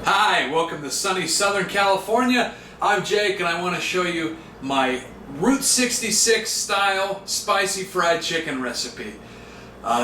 Hi, welcome to sunny Southern California. I'm Jake and I want to show you my Route 66 style spicy fried chicken recipe.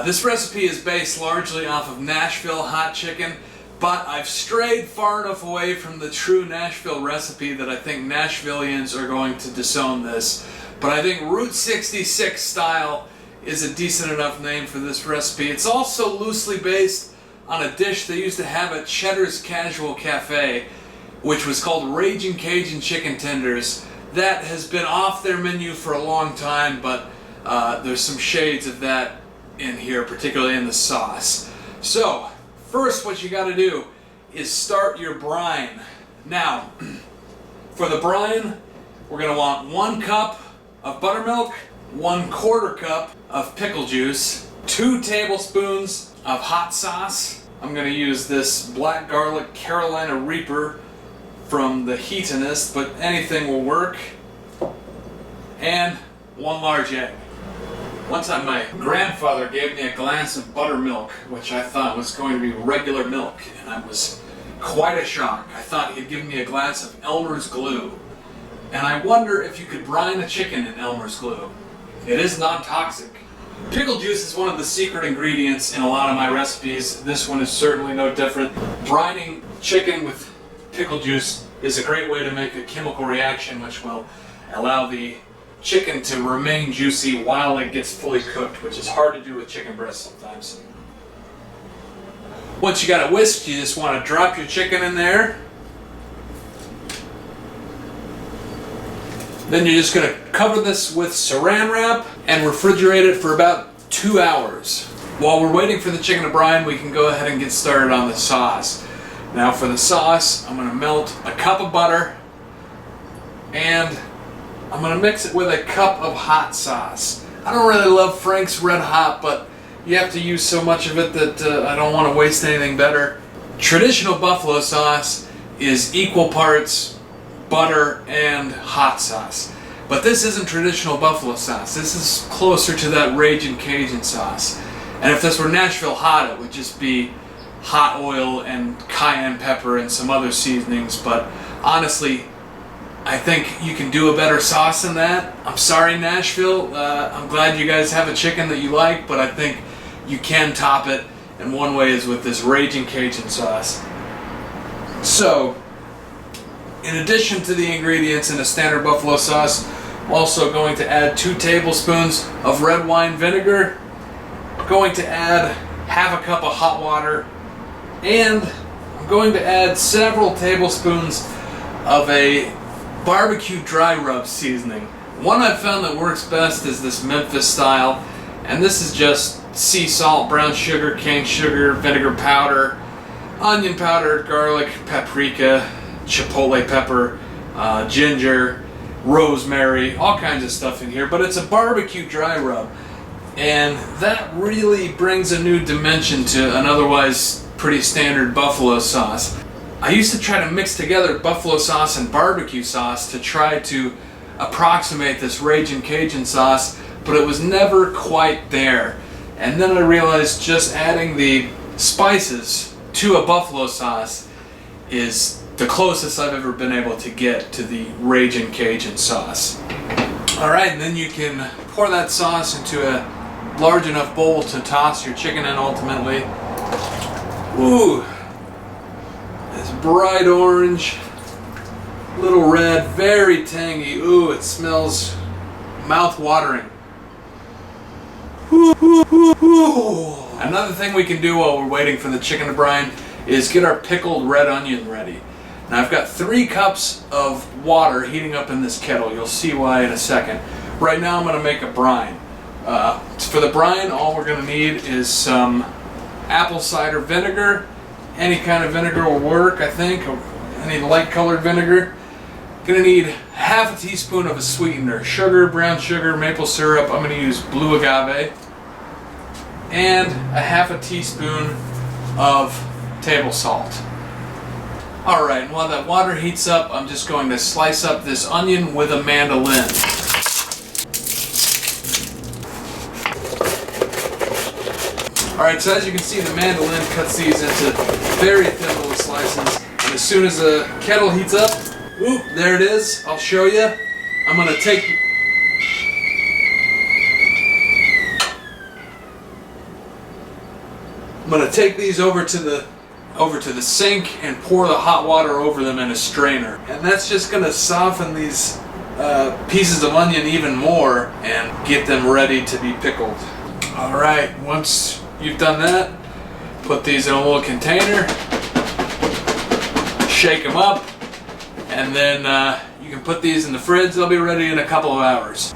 This recipe is based largely off of Nashville hot chicken, but I've strayed far enough away from the true Nashville recipe that I think Nashvillians are going to disown this. But I think Route 66 style is a decent enough name for this recipe. It's also loosely based on a dish they used to have at Cheddar's Casual Cafe, which was called Ragin Cajun chicken tenders. That has been off their menu for a long time, but there's some shades of that in here, particularly in the sauce. So, first what you gotta do is start your brine. Now, for the brine, we're gonna want 1 cup of buttermilk, 1/4 cup of pickle juice, 2 tablespoons of hot sauce. I'm going to use this black garlic Carolina Reaper from the Heatonist, but anything will work. And 1 large egg. One time my grandfather gave me a glass of buttermilk, which I thought was going to be regular milk, and I was quite a shock. I thought he'd given me a glass of Elmer's glue. And I wonder if you could brine a chicken in Elmer's glue. It is non-toxic. Pickle juice is one of the secret ingredients in a lot of my recipes. This one is certainly no different. Brining chicken with pickle juice is a great way to make a chemical reaction which will allow the chicken to remain juicy while it gets fully cooked, which is hard to do with chicken breast sometimes. Once you got it whisked, you just want to drop your chicken in there. Then you're just going to cover this with saran wrap and refrigerate it for about 2 hours. While we're waiting for the chicken to brine, we can go ahead and get started on the sauce. Now for the sauce, I'm going to melt a cup of butter and I'm going to mix it with a cup of hot sauce. I don't really love Frank's Red Hot, but you have to use so much of it that I don't want to waste anything better. Traditional buffalo sauce is equal parts butter and hot sauce. But this isn't traditional buffalo sauce. This is closer to that Ragin Cajun sauce. And if this were Nashville hot, it would just be hot oil and cayenne pepper and some other seasonings. But honestly, I think you can do a better sauce than that. I'm sorry, Nashville. I'm glad you guys have a chicken that you like, but I think you can top it. And one way is with this Ragin Cajun sauce. So, in addition to the ingredients in a standard buffalo sauce, I'm also going to add 2 tablespoons of red wine vinegar, going to add half a cup of hot water, and I'm going to add several tablespoons of a barbecue dry rub seasoning. One I've found that works best is this Memphis style, and this is just sea salt, brown sugar, cane sugar, vinegar powder, onion powder, garlic, paprika, chipotle pepper, ginger, rosemary, all kinds of stuff in here, but it's a barbecue dry rub, and that really brings a new dimension to an otherwise pretty standard buffalo sauce. I used to try to mix together buffalo sauce and barbecue sauce to try to approximate this Ragin Cajun sauce, but it was never quite there. And then I realized just adding the spices to a buffalo sauce is the closest I've ever been able to get to the Ragin Cajun sauce. Alright, and then you can pour that sauce into a large enough bowl to toss your chicken in ultimately. Ooh, it's bright orange, little red, very tangy. Ooh, it smells mouth-watering. Another thing we can do while we're waiting for the chicken to brine is get our pickled red onion ready. Now I've got 3 cups of water heating up in this kettle. You'll see why in a second. Right now I'm going to make a brine. For the brine, all we're going to need is some apple cider vinegar. Any kind of vinegar will work, I think. Any light colored vinegar. Going to need half a teaspoon of a sweetener. Sugar, brown sugar, maple syrup. I'm going to use blue agave. And a half a teaspoon of table salt. Alright, and while that water heats up, I'm just going to slice up this onion with a mandolin. Alright, so as you can see, the mandolin cuts these into very thin little slices. And soon as the kettle heats up, whoop, there it is. I'll show you. I'm gonna take these over to the sink and pour the hot water over them in a strainer. And that's just gonna soften these pieces of onion even more and get them ready to be pickled. All right, once you've done that, put these in a little container, shake them up, and then you can put these in the fridge. They'll be ready in a couple of hours.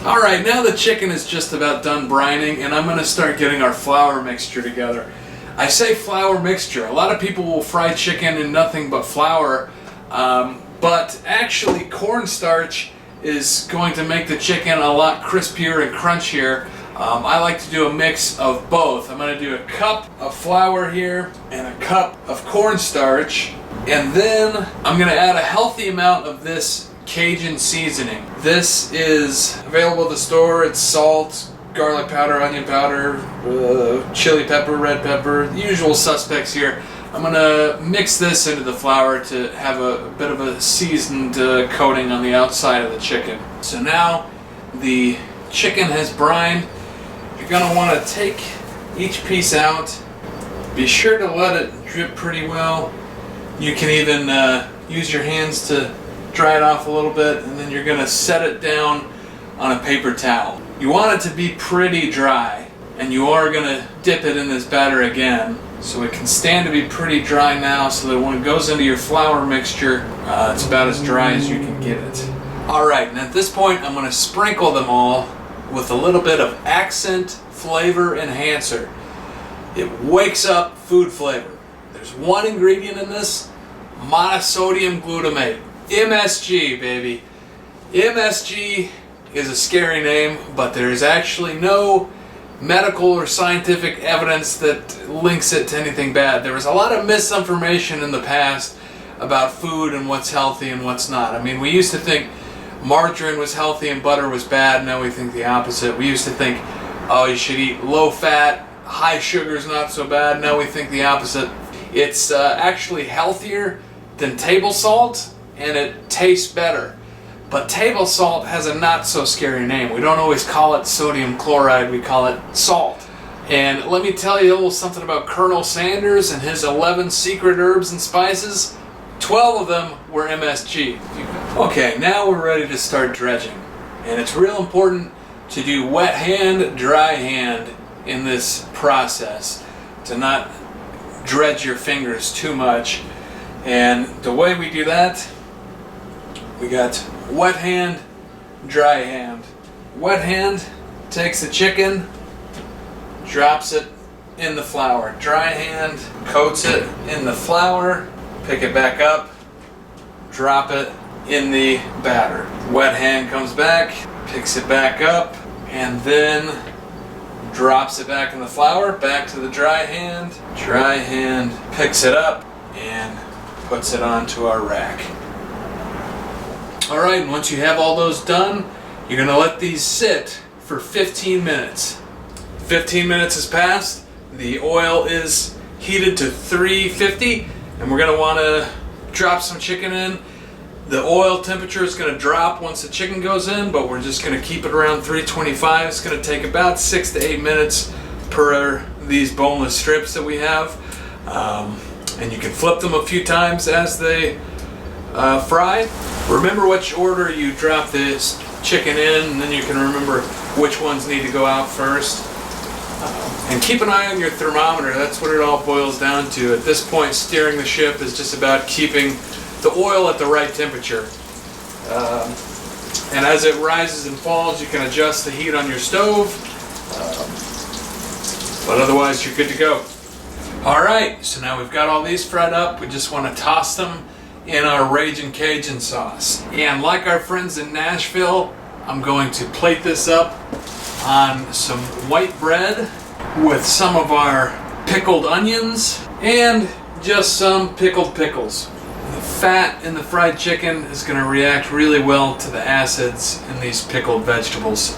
All right, now the chicken is just about done brining, and I'm gonna start getting our flour mixture together. I say flour mixture. A lot of people will fry chicken in nothing but flour, but actually cornstarch is going to make the chicken a lot crispier and crunchier. I like to do a mix of both. I'm going to do a cup of flour here and a cup of cornstarch, and then I'm going to add a healthy amount of this Cajun seasoning. This is available at the store. It's salt, garlic powder, onion powder, chili pepper, red pepper, the usual suspects here. I'm going to mix this into the flour to have a bit of a seasoned coating on the outside of the chicken. So now the chicken has brined. You're going to want to take each piece out. Be sure to let it drip pretty well. You can even use your hands to dry it off a little bit, and then you're going to set it down on a paper towel. You want it to be pretty dry, and you are going to dip it in this batter again. So it can stand to be pretty dry now, so that when it goes into your flour mixture, it's about as dry as you can get it. Alright, and at this point I'm going to sprinkle them all with a little bit of accent flavor enhancer. It wakes up food flavor. There's one ingredient in this, monosodium glutamate. MSG, baby. MSG is a scary name, but there is actually no medical or scientific evidence that links it to anything bad. There was a lot of misinformation in the past about food and what's healthy and what's not. I mean, we used to think margarine was healthy and butter was bad. Now we think the opposite. We used to think, oh, you should eat low fat, high sugar is not so bad. Now we think the opposite. It's actually healthier than table salt, and it tastes better. But table salt has a not so scary name. We don't always call it sodium chloride, we call it salt. And let me tell you a little something about Colonel Sanders and his 11 secret herbs and spices. 12 of them were MSG. Okay, now we're ready to start dredging. And it's real important to do wet hand, dry hand in this process, to not dredge your fingers too much. And the way we do that, we got wet hand, dry hand. Wet hand takes the chicken, drops it in the flour. Dry hand coats it in the flour, pick it back up, drop it in the batter. Wet hand comes back, picks it back up, and then drops it back in the flour, back to the dry hand. Dry hand picks it up and puts it onto our rack. Alright, and once you have all those done, you're going to let these sit for 15 minutes. 15 minutes has passed, the oil is heated to 350, and we're going to want to drop some chicken in. The oil temperature is going to drop once the chicken goes in, but we're just going to keep it around 325. It's going to take about 6 to 8 minutes per these boneless strips that we have. And you can flip them a few times as they fry. Remember which order you drop this chicken in, and then you can remember which ones need to go out first. And keep an eye on your thermometer. That's what it all boils down to. At this point, steering the ship is just about keeping the oil at the right temperature. And as it rises and falls, you can adjust the heat on your stove. But otherwise, you're good to go. Alright, so now we've got all these fried up. We just want to toss them in our Ragin Cajun sauce. And like our friends in Nashville, I'm going to plate this up on some white bread with some of our pickled onions and just some pickled pickles. The fat in the fried chicken is going to react really well to the acids in these pickled vegetables.